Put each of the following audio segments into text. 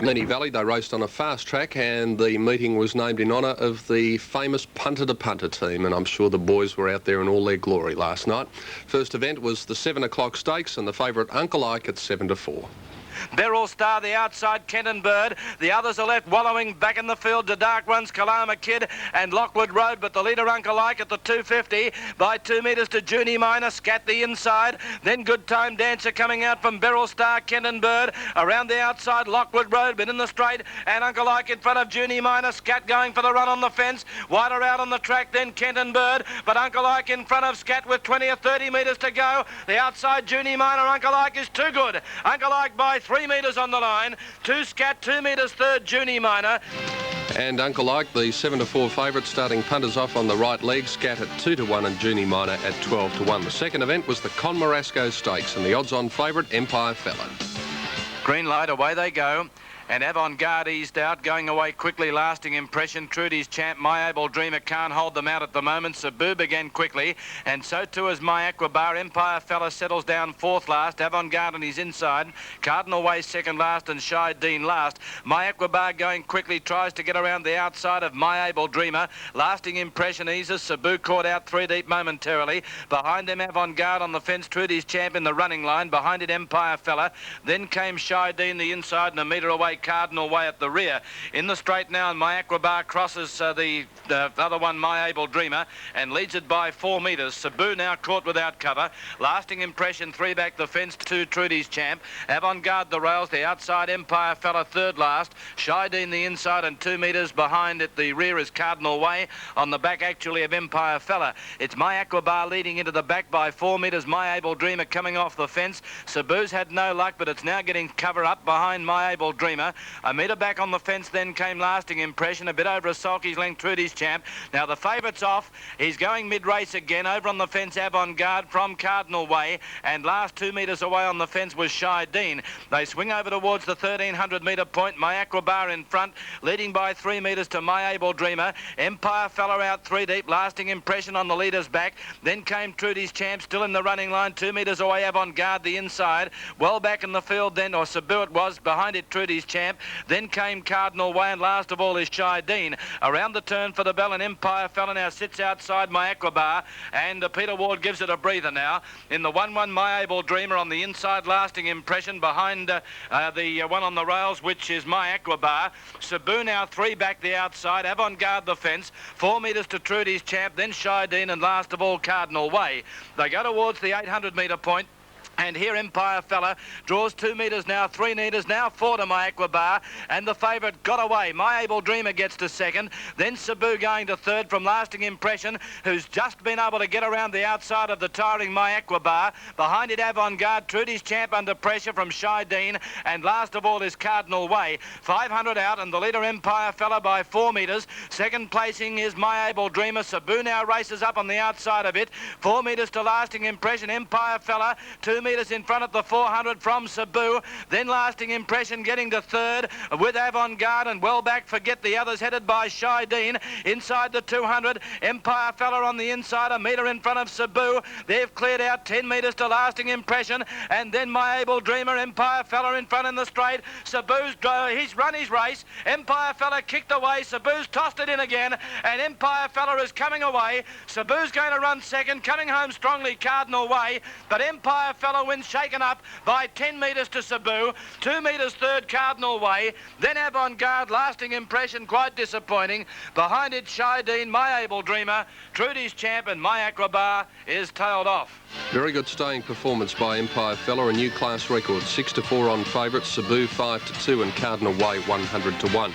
Moonee Valley, they raced on a fast track, and the meeting was named in honour of the famous punter-to-punter team, and I'm sure the boys were out there in all their glory last night. First event was the 7 o'clock stakes, and the favourite Uncle Ike at 7-4. Beryl Star, the outside, Kenton Bird. The others are left wallowing back in the field. The dark runs Kalama Kid and Lockwood Road, but the leader Uncle Ike at the 250 by 2 metres to Junie Minor. Scat the inside. Then Good Time Dancer coming out from Beryl Star, Kenton Bird. Around the outside, Lockwood Road, but in the straight, and Uncle Ike in front of Junie Minor. Scat going for the run on the fence. Wider out on the track, then Kenton Bird, but Uncle Ike in front of Scat with 20 or 30 metres to go. The outside, Junie Minor. Uncle Ike is too good. Uncle Ike by 3 metres on the line. 2 Scat, 2 metres third, Junie Minor. And Uncle Ike, the 7-4 favourite, starting punters off on the right leg. Scat at 2-1 and Junie Minor at 12-1. The second event was the Con Marasco Stakes, and the odds-on favourite, Empire Fella. Green light, away they go. And Avant-Garde eased out, going away quickly, lasting impression. Trudy's Champ, My Able Dreamer can't hold them out at the moment. Cebu began quickly, and so too is My Aquabar. Empire Fella settles down fourth last. Avant-Garde on his inside. Cardinal Way second last, and Shy Dean last. My Aquabar going quickly, tries to get around the outside of My Able Dreamer. Lasting impression eases. Cebu caught out 3 deep momentarily. Behind them, Avant-Garde on the fence. Trudy's Champ in the running line. Behind it, Empire Fella. Then came Shy Dean the inside, and a metre away, Cardinal Way at the rear. In the straight now, and My Aquabar crosses the other one, My Able Dreamer, and leads it by 4 metres. Cebu now caught without cover. Lasting impression, 3 back the fence to Trudy's Champ. Avant-Garde the rails, the outside, Empire Fella third last. Shy Dean the inside, and 2 metres behind at the rear is Cardinal Way. On the back actually of Empire Fella. It's My Aquabar leading into the back by 4 metres. My Able Dreamer coming off the fence. Cebu's had no luck, but it's now getting cover up behind My Able Dreamer. A metre back on the fence, then came Lasting Impression, a bit over a sulky's length, Trudy's Champ. Now the favourite's off. He's going mid-race again. Over on the fence, Avant-Garde from Cardinal Way, and last 2 metres away on the fence was Shy Dean. They swing over towards the 1,300 metre point. My Aquabar in front, leading by 3 metres to My Able Dreamer. Empire Fella out 3 deep. Lasting Impression on the leader's back. Then came Trudy's Champ, still in the running line, 2 metres away, Avant-Garde the inside. Well back in the field then, or Cebu it was, behind it Trudy's Champ. Then came Cardinal Way, and last of all is Shy Dean. Around the turn for the bell, and Empire Fella now sits outside My Aquabar, and Peter Ward gives it a breather now. In the 1-1, My Able Dreamer on the inside, Lasting Impression behind the one on the rails, which is My Aquabar. Cebu now 3 back the outside, Avant-Garde the fence, 4 metres to Trudy's Champ, then Shy Dean, and last of all Cardinal Way. They go towards the 800 metre point. And here Empire Fella draws 2 metres now, 3 metres now, 4 to My Aquabar, and the favourite got away. My Able Dreamer gets to second, then Cebu going to third from Lasting Impression, who's just been able to get around the outside of the tiring My Aquabar. Behind it, Avant-Garde, Trudy's Champ under pressure from Shy Dean, and last of all is Cardinal Way. 500 out, and the leader Empire Fella by 4 metres. Second placing is My Able Dreamer. Cebu now races up on the outside of it. 4 metres to Lasting Impression. Empire Fella, 2 metres in front at the 400 from Cebu. Then Lasting Impression getting to third with Avant-Garde, and well back, forget the others, headed by Shy Dean. Inside the 200, Empire Fella on the inside, a metre in front of Cebu. They've cleared out 10 metres to Lasting Impression, and then My Able Dreamer, Empire Fella in front in the straight. Cebu's he's run his race. Empire Fella kicked away. Cebu's tossed it in again, and Empire Fella is coming away. Cebu's going to run second, coming home strongly, Cardinal Way, but Empire Fella wins shaken up by 10 metres to Cebu, 2 metres third, Cardinal Way, then Avant-Garde, Lasting Impression, quite disappointing. Behind it, Shy Dean, My Able Dreamer, Trudy's Champ, and My Aquabar is tailed off. Very good staying performance by Empire Fella, a new class record, 6-4 on favourites, Cebu 5-2, and Cardinal Way 100-1.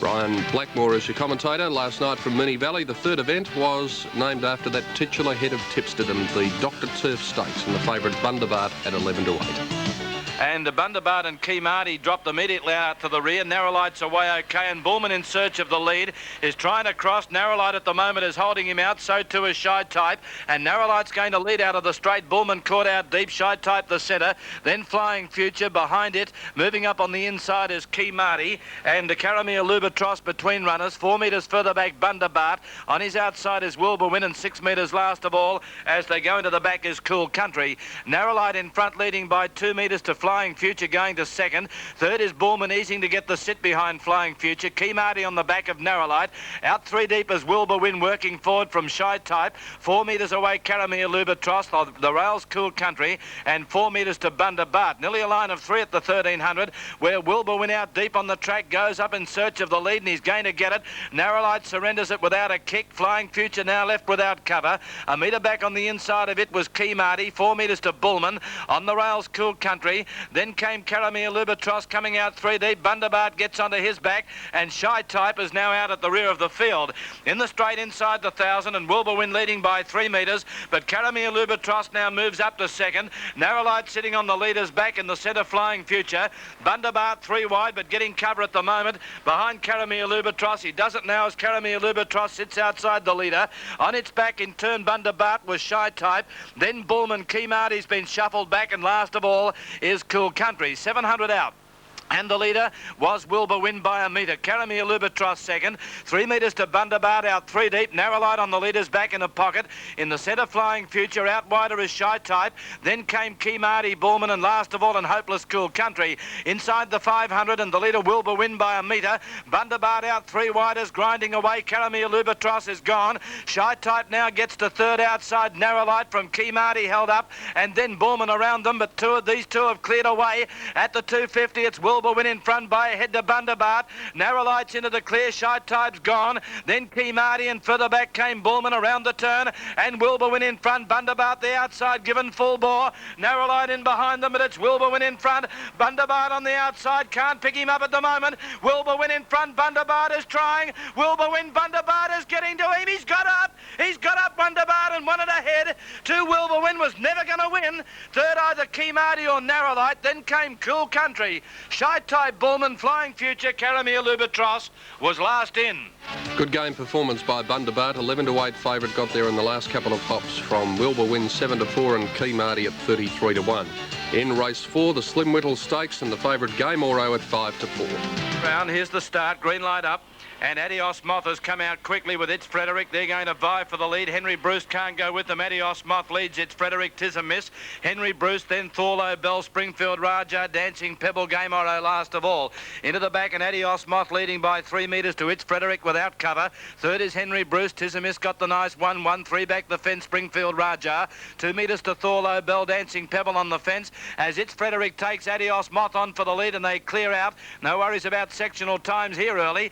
Brian Blackmore is your commentator. Last night from Moonee Valley, the third event was named after that titular head of Tipsterdom, the Dr. Turf Stakes, and the favourite Bundabat at 11-8. And Bundabat and Key Marty dropped immediately out to the rear. Narrowlight's away okay, and Bullman in search of the lead is trying to cross. Narrowlight at the moment is holding him out, so too is Shy Type, and Narrowlight's going to lead out of the straight. Bullman caught out deep, Shy Type the centre, then Flying Future behind it. Moving up on the inside is Key Marty, and Caramel Lubatros between runners. 4 metres further back, Bundabat. On his outside is Wilbur and 6 metres last of all as they go into the back is Cool Country. Narrowlight in front, leading by 2 metres to Flying Flying Future going to second. Third is Bullman easing to get the sit behind Flying Future. Key Marty on the back of Narrowlight. Out 3 deep is Wilbur Win working forward from Shy Type. 4 metres away Caramia Lubatross, the rails Cool Country, and 4 metres to Bundabart. Nearly a line of 3 at the 1300, where Wilbur Win out deep on the track goes up in search of the lead, and he's going to get it. Narrowlight surrenders it without a kick. Flying Future now left without cover. A metre back on the inside of it was Key Marty. 4 metres to Bullman on the rails Cool Country. Then came Caramia Lubatross coming out 3 deep. Bundabart gets onto his back, and Shy Type is now out at the rear of the field. In the straight inside the 1,000, and Wilbur Win leading by 3 metres, but Caramia Lubatross now moves up to second. Narrowlight sitting on the leader's back in the centre, Flying Future. Bundabart 3 wide, but getting cover at the moment behind Caramia Lubatross. He does it now as Caramia Lubatross sits outside the leader. On its back in turn, Bundabart was Shy Type. Then Bullman, Key Marty's been shuffled back, and last of all is Cool Country. 700 out. And the leader was Wilbur Win by a metre. Caramia Lubatross second. 3 metres to Bundabart out 3 deep. Narrowlight on the leader's back in a pocket. In the centre, Flying Future. Out wider is Shy Type. Then came Key Marty, Bullman, and last of all in Hopeless Cool Country. Inside the 500, and the leader Wilbur Win by a metre. Bundabart out 3 widers, grinding away. Caramia Lubatross is gone. Shy Type now gets to third outside. Narrowlight from Key Marty held up, and then Bullman around them, but these two have cleared away. At the 250, it's Wilbur Win in front by a head to Bundabart. Narrowlight's into the clear. Shy Type's gone. Then Key Marty, and further back came Bullman around the turn, and Wilbur Win in front. Bundabart the outside, given full bore. Narrowlight in behind them, but it's Wilbur Win in front. Bundabart on the outside, can't pick him up at the moment. Wilbur Win in front. Bundabart is trying. Wilbur Win. Bundabart is getting to him. He's got up. He's got up, Bundabart, and won it ahead. 2 Wilbur Win was never going to win. Third either Key Marty or Narrowlight. Then came Cool Country. Shy Type, Bullman, Flying Future, Caramia Lubatross was last in. Good game performance by Bundabart. 11 to 8 favourite got there in the last couple of hops from Wilbur Win 7 to 4 and Key Marty at 33 to 1. In race 4, the Slim Whittle Stakes, and the favourite Game Oro at 5 to 4. Round, here's the start. Green light up. And Adios Moth has come out quickly with It's Frederick. They're going to vie for the lead. Henry Bruce can't go with them. Adios Moth leads It's Frederick. 'Tis a miss. Henry Bruce, then Thorlo, Bell, Springfield Raja, Dancing Pebble, Game Oro last of all. Into the back, and Adios Moth leading by 3 metres to It's Frederick without cover. Third is Henry Bruce. 'Tis a miss got the nice 1-1. 3 back the fence, Springfield Raja. 2 metres to Thorlo, Bell, Dancing Pebble on the fence. As It's Frederick takes Adios Moth on for the lead, and they clear out. No worries about sectional times here early.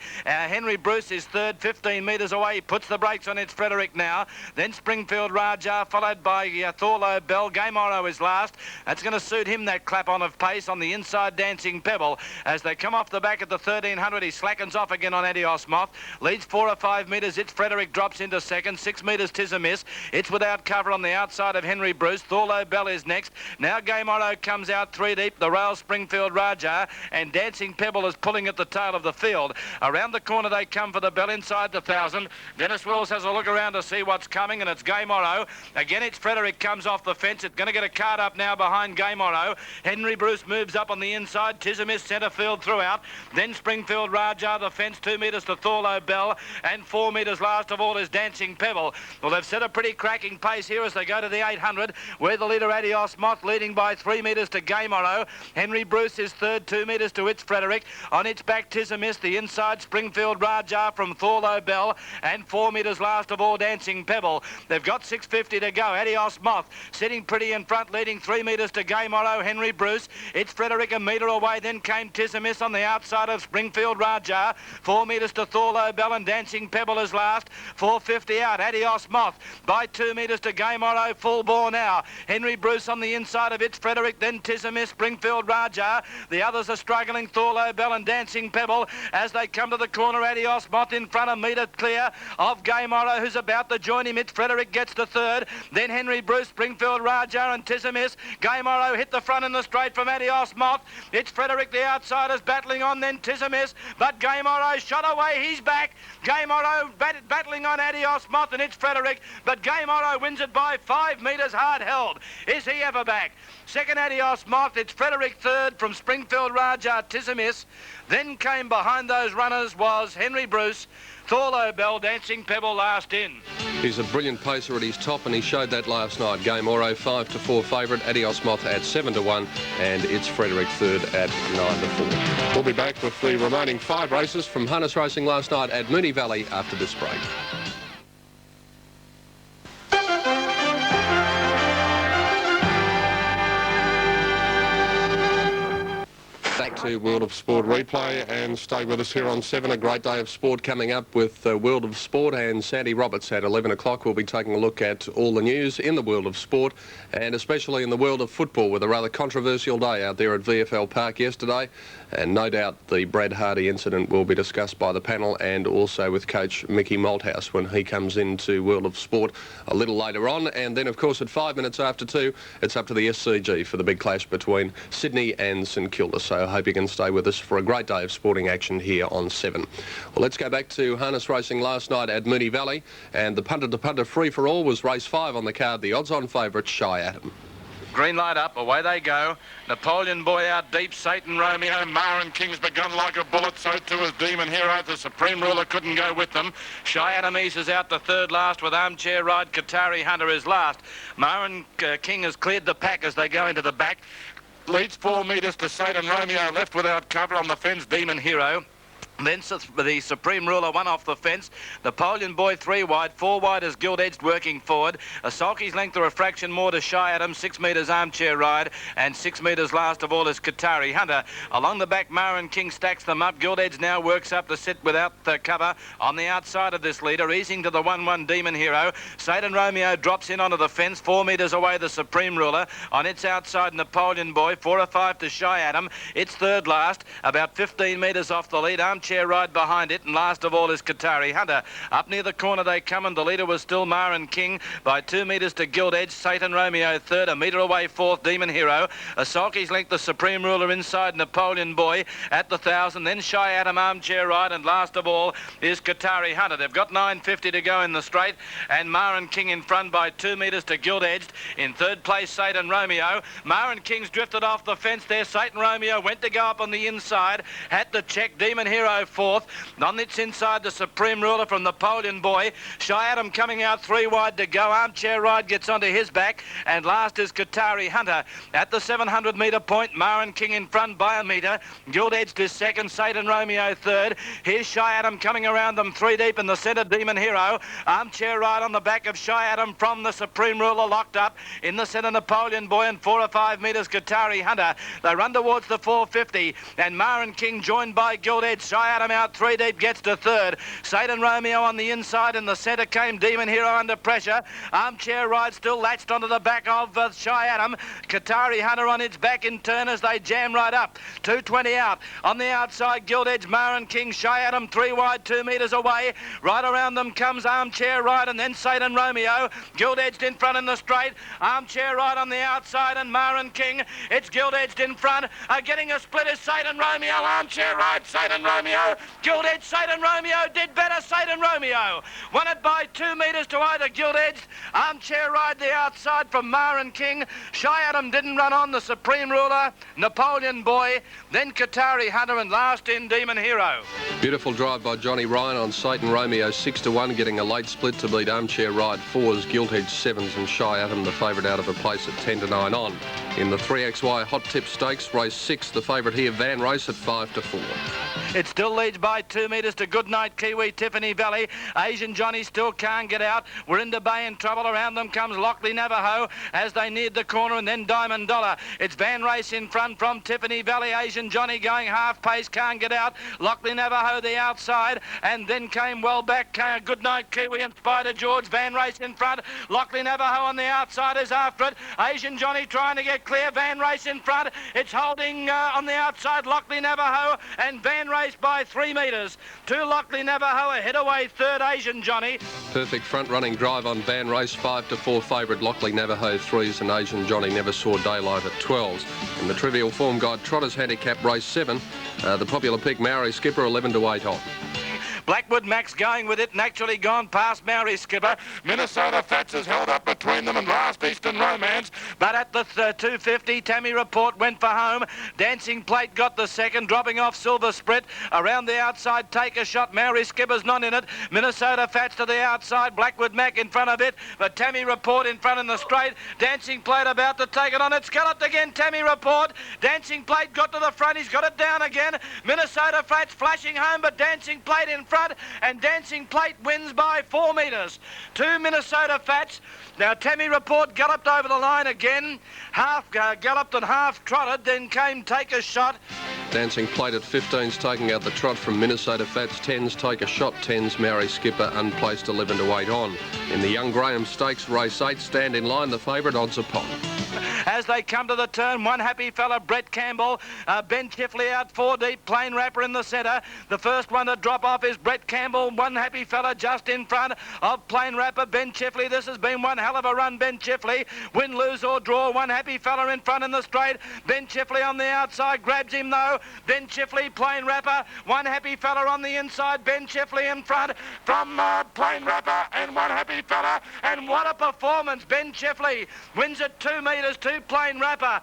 Henry Bruce is third, 15 metres away. He puts the brakes on It's Frederick now. Then Springfield Raja, followed by Thorlo Bell. Game Oro is last. That's going to suit him, that clap on of pace on the inside, Dancing Pebble. As they come off the back at the 1300, he slackens off again on Adios Moth. Leads 4 or 5 metres. It's Frederick drops into second. 6 metres, 'Tis a miss. It's without cover on the outside of Henry Bruce. Thorlo Bell is next. Now Game Oro comes out 3 deep. The rail Springfield Raja, and Dancing Pebble is pulling at the tail of the field. Around the corner they come for the bell inside the 1,000. Dennis Wills has a look around to see what's coming, and it's Game Oro. Again, It's Frederick comes off the fence. It's going to get a card up now behind Game Oro. Henry Bruce moves up on the inside. 'Tis a miss, centre field throughout. Then Springfield Raja, the fence, 2 metres to Thorlo Bell, and 4 metres last of all is Dancing Pebble. Well, they've set a pretty cracking pace here as they go to the 800, where the leader Adios Moth leading by 3 metres to Game Oro. Henry Bruce is third, 2 metres to It's Frederick. On its back, 'Tis a miss, the inside Springfield Raja from Thorlo Bell, and 4 metres last of all Dancing Pebble. They've got 650 to go. Adios Moth sitting pretty in front, leading 3 metres to Game Oro, Henry Bruce. It's Frederick a metre away. Then came 'Tis a miss on the outside of Springfield Raja. 4 metres to Thorlo Bell, and Dancing Pebble is last. 450 out. Adios Moth by 2 metres to Game Oro, full bore now. Henry Bruce on the inside of It's Frederick. Then 'Tis a miss, Springfield Raja. The others are struggling. Thorlo Bell and Dancing Pebble as they come to the corner. Adios Moth in front, a metre clear of Game Oro, who's about to join him. It's Frederick gets to third. Then Henry Bruce, Springfield Raja, and 'Tis a miss. Game Oro hit the front in the straight from Adios Moth. It's Frederick, the outsiders, battling on. Then 'Tis a miss, but Game Oro shot away. He's back. Game Oro battling on Adios Moth, and It's Frederick, but Game Oro wins it by 5 metres, hard held. Is he ever back? Second Adios Moth. It's Frederick third from Springfield Raja, 'Tis a miss. Then came behind those runners was was Henry Bruce. Thorlo Bell, Dancing Pebble last in. He's a brilliant pacer at his top, and he showed that last night. Game Oro 5-4 favourite, Adios Moth at 7-1, and it's Frederick third at 9-4. We'll be back with the remaining 5 races from harness racing last night at Moonee Valley after this break. Back to World of Sport replay, and stay with us here on 7. A great day of sport coming up with World of Sport, and Sandy Roberts at 11 o'clock. We'll be taking a look at all the news in the world of sport, and especially in the world of football, with a rather controversial day out there at VFL Park yesterday. And no doubt the Brad Hardy incident will be discussed by the panel, and also with coach Mickey Malthouse when he comes into World of Sport a little later on. And then, of course, at 5 minutes after 2, it's up to the SCG for the big clash between Sydney and St Kilda. So I hope you can stay with us for a great day of sporting action here on 7. Well, let's go back to harness racing last night at Moonee Valley, and the punter-to-punter free-for-all was race 5 on the card. The odds-on favourite, Shy Atom. Green light up, away they go. Napoleon Boy out deep, Satan Romeo. Marin King's begun like a bullet, so too is Demon Hero. The Supreme Ruler couldn't go with them. Shy Adamise is out the third last with Armchair Ride. Qatari Hunter is last. Marin King has cleared the pack as they go into the back. Leads 4 metres to Satan Romeo, left without cover on the fence, Demon Hero. Then the Supreme Ruler 1 off the fence. Napoleon Boy 3 wide, 4 wide is Gilt Edged working forward. A sulky's length or a fraction more to Shy Adam, 6 metres Armchair Ride, and 6 metres last of all is Qatari Hunter. Along the back, Marin King stacks them up. Gilt Edged now works up to sit without the cover on the outside of this leader, easing to the 1-1 Demon Hero. Satan Romeo drops in onto the fence, 4 metres away the Supreme Ruler. On its outside, Napoleon Boy, 4 or 5 to Shy Adam. It's third last, about 15 metres off the lead. Armchair Ride behind it, and last of all is Qatari Hunter. Up near the corner they come, and the leader was still Marin King by 2 metres to Gilt Edge. Satan Romeo third, a metre away fourth, Demon Hero. A sulky's length the Supreme Ruler inside, Napoleon Boy at the 1,000. Then Shy Adam, Armchair Ride, and last of all is Qatari Hunter. They've got 9.50 to go in the straight, and Marin King in front by 2 metres to Gilt Edged. In third place, Satan Romeo. Marin King's drifted off the fence there. Satan Romeo went to go up on the inside, had to check. Demon Hero fourth. On its inside, the Supreme Ruler from Napoleon Boy. Shy Adam coming out 3 wide to go. Armchair Ride gets onto his back, and last is Qatari Hunter. At the 700 metre point, Marin King in front by a metre. Gilt Edged is second, Satan Romeo third. Here's Shy Adam coming around them 3 deep in the centre, Demon Hero. Armchair Ride on the back of Shy Adam from the Supreme Ruler, locked up. In the centre, Napoleon Boy, and 4 or 5 metres, Qatari Hunter. They run towards the 450, and Marin King joined by Gilt Edged. Shy Adam out 3 deep, gets to third. Satan Romeo on the inside. In the centre came Demon Hero under pressure. Armchair Ride still latched onto the back of Shy Adam. Qatari Hunter on its back in turn as they jam right up. 220 out. On the outside, Gilt Edge, Marin King, Shy Adam 3 wide, 2 metres away. Right around them comes Armchair Ride, and then Satan Romeo. Gilt Edged in front in the straight. Armchair Ride on the outside, and Marin King. It's Gilt Edged in front. Getting a split is Satan Romeo. Armchair Ride, Satan Romeo. Gilt Edged, Satan Romeo did better. Satan Romeo won it by 2 metres to either Gilt Edged. Armchair Ride the outside from Marin King. Shy Adam didn't run on. The Supreme Ruler, Napoleon Boy, then Qatari Hunter, and last in Demon Hero. Beautiful drive by Johnny Ryan on Satan Romeo, 6-1, getting a late split to beat Armchair Ride 4s, Gilt Edged 7s, and Shy Adam the favourite out of a place at 10-9 on. In the 3XY Hot Tip Stakes, race 6, the favourite here, Van Race at 5-4. It still leads by 2 metres to Goodnight Kiwi, Tiffany Valley. Asian Johnny still can't get out. We're into Bay in trouble. Around them comes Lockley Navajo as they neared the corner, and then Diamond Dollar. It's Van Race in front from Tiffany Valley. Asian Johnny going half pace, can't get out. Lockley Navajo the outside, and then came well back Goodnight Kiwi and Spider George. Van Race in front. Lockley Navajo on the outside is after it. Asian Johnny trying to get clear. Van Race in front. It's holding on the outside Lockley Navajo, and Van Race by 3 metres. 2 Lockley Navajo ahead away third, Asian Johnny. Perfect front-running drive on Van Race, 5-4 favourite Lockley Navajo 3s, and Asian Johnny never saw daylight at 12s. In the Trivial Form Guide Trotters Handicap race 7, the popular pick Maori Skipper 11-8 on. Blackwood Max going with it, naturally gone past Maori Skipper. Minnesota Fats has held up at between them and Last Eastern Romance. But at the 250, Tammy Report went for home. Dancing Plate got the second, dropping off Silver Sprit. Around the outside, Take a Shot. Maori Skipper's not in it. Minnesota Fats to the outside. Blackwood Mac in front of it. But Tammy Report in front in the straight. Dancing Plate about to take it on. It's galloped again, Tammy Report. Dancing Plate got to the front. He's got it down again. Minnesota Fats flashing home, but Dancing Plate in front. And Dancing Plate wins by 4 metres. 2 Minnesota Fats. Now Tammy Report galloped over the line again. Half galloped and half trotted. Then came Take a Shot. Dancing Plate at 15's taking out the trot from Minnesota Fats. 10's Take a Shot. 10's Maori Skipper unplaced 11 to 8 on. In the Young Graham Stakes, race 8, Stand in Line, the favourite, odds upon. As they come to the turn, One Happy Fella, Brett Campbell, Ben Chifley out 4 deep, Plain Rapper in the centre. The first one to drop off is Brett Campbell. One Happy Fella just in front of Plain Rapper, Ben Chifley. This has been one hell of a run, Ben Chifley. Win, lose or draw, One Happy Fella in front in the straight. Ben Chifley on the outside, grabs him though. Ben Chifley, Plain Rapper, One Happy Fella on the inside, Ben Chifley in front from Plain Rapper and One Happy Fella. And what a performance, Ben Chifley wins at 2 metres to Plain Rapper.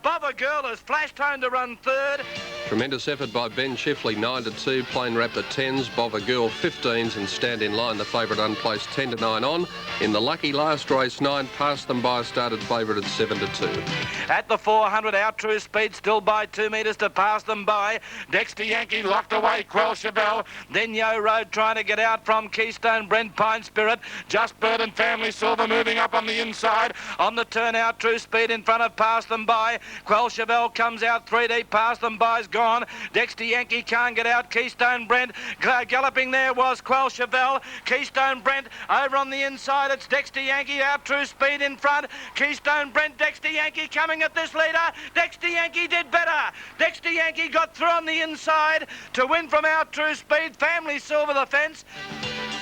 Bother Girl has flashed home to run third. Tremendous effort by Ben Chifley, 9 to 2, Plain Rapper 10s, Bother Girl 15s, and Stand in Line, the favourite unplaced 10 to 9 on. In the lucky last race, 9 Passed Them By started favourite at 7 to 2. At the 400, Our True Speed still by 2 metres to Pass Them By. Dexter Yankee locked away Quell Chevelle. Then Yo Road trying to get out from Keystone, Brent Pine Spirit. Just Bird and Family Silver moving up on the inside. On the turn, Our True Speed in front of Pass Them By. Quell Chevelle comes out 3 deep. Pass Them By's gone. Dexter Yankee can't get out. Keystone Brent galloping there was Quell Chevelle. Keystone Brent over on the inside. It's Dexter Yankee. Our True Speed in front. Keystone Brent, Dexter Yankee coming at this leader. Dexter Yankee did better. Dexter Yankee got through on the inside to win from Our True Speed. Family Silver the fence.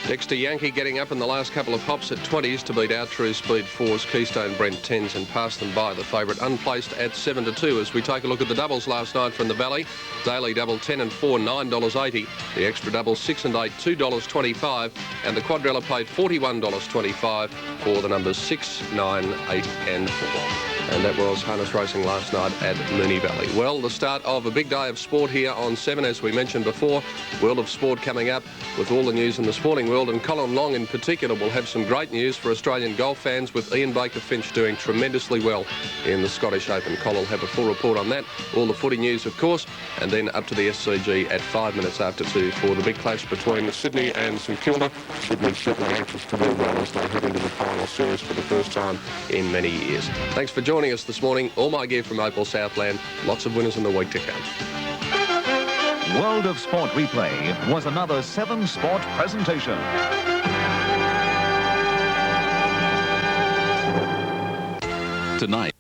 Dexter Yankee getting up in the last couple of hops at 20s to beat Our True Speed 4s, Keystone Brent 10s, and Pass Them By, the favourite unplaced at 7 to 2. As we take a look at the doubles last night from the Valley, daily double 10 and 4, $9.80. The extra double 6 and 8, $2.25, and the quadrilla paid $41.25 for the numbers 6, 9, 8 and 4. And that was harness racing last night at Moonee Valley. Well, the start of a big day of sport here on 7, as we mentioned before. World of Sport coming up with all the news in the sporting world, and Colin Long in particular will have some great news for Australian golf fans, with Ian Baker Finch doing tremendously well in the Scottish Open. Colin will have a full report on that, all the footy news of course, and then up to the SCG at 5 minutes after 2 for the big clash between Sydney and St Kilda. Sydney certainly anxious to move well as they head into the final series for the first time in many years. Thanks for joining us this morning. All my gear from Opal Southland. Lots of winners in the week to come. World of Sport Replay was another 7 Sport presentation. Tonight.